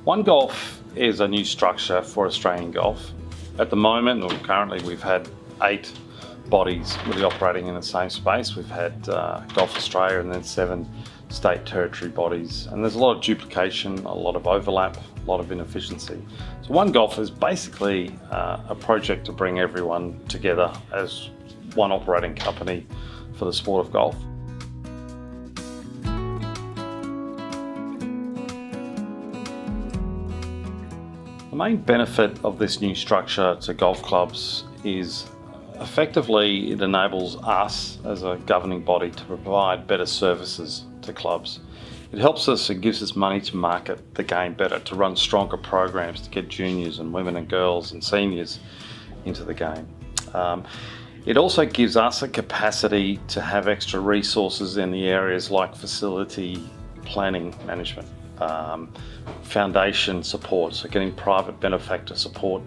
One Golf is a new structure for Australian golf. At the moment, or currently, we've had 8 bodies really operating in the same space. We've had Golf Australia and then 7 state territory bodies. And there's a lot of duplication, a lot of overlap, a lot of inefficiency. So One Golf is basically a project to bring everyone together as one operating company for the sport of golf. The main benefit of this new structure to golf clubs is effectively it enables us as a governing body to provide better services to clubs. It helps us, it gives us money to market the game better, to run stronger programs, to get juniors and women and girls and seniors into the game. It also gives us a capacity to have extra resources in the areas like facility planning management, foundation support, so getting private benefactor support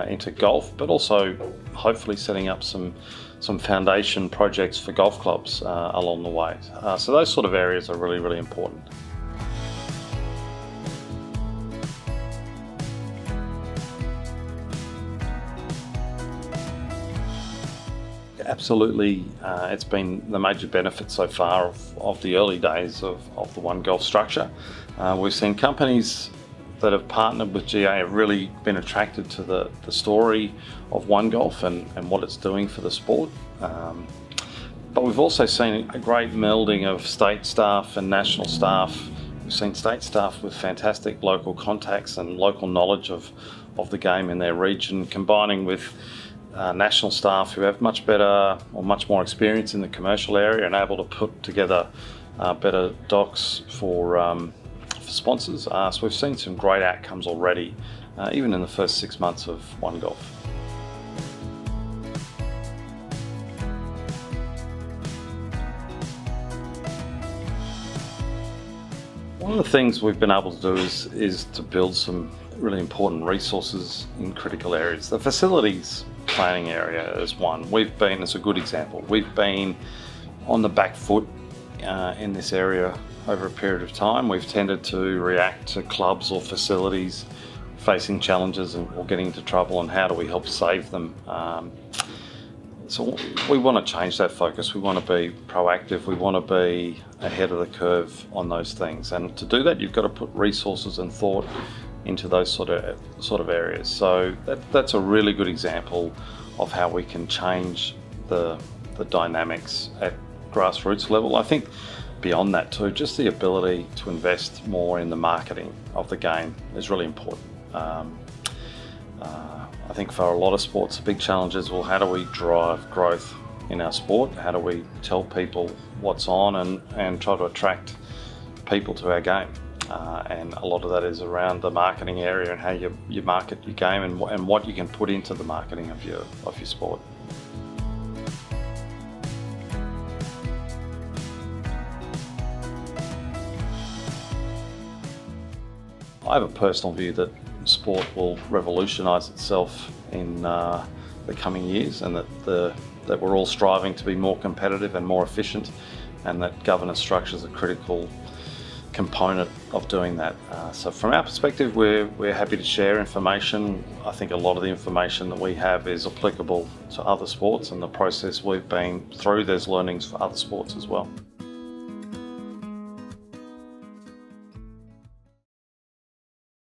into golf, but also hopefully setting up some foundation projects for golf clubs along the way. So those sort of areas are really, really important. Absolutely, it's been the major benefit so far of the early days of the One Golf structure. We've seen companies that have partnered with GA have really been attracted to the story of One Golf and what it's doing for the sport. But we've also seen a great melding of state staff and national staff. We've seen state staff with fantastic local contacts and local knowledge of the game in their region, combining with national staff who have much better or much more experience in the commercial area and able to put together better docs for sponsors. So we've seen some great outcomes already, even in the first 6 months of One Golf. One of the things we've been able to do is to build some really important resources in critical areas. The facilities planning area is one. It's a good example. We've been on the back foot in this area over a period of time. We've tended to react to clubs or facilities facing challenges or getting into trouble, and how do we help save them? So we want to change that focus. We want to be proactive. We want to be ahead of the curve on those things. And to do that, you've got to put resources and thought into those sort of areas. So that's a really good example of how we can change the dynamics at grassroots level. I think beyond that too, just the ability to invest more in the marketing of the game is really important. I think for a lot of sports, the big challenge is, well, how do we drive growth in our sport? How do we tell people what's on and try to attract people to our game? And a lot of that is around the marketing area and how you market your game and what you can put into the marketing of your sport. I have a personal view that sport will revolutionise itself in the coming years, and that we're all striving to be more competitive and more efficient, and that governance structure is a critical component of doing that. So from our perspective, we're happy to share information. I think a lot of the information that we have is applicable to other sports, and the process we've been through, there's learnings for other sports as well.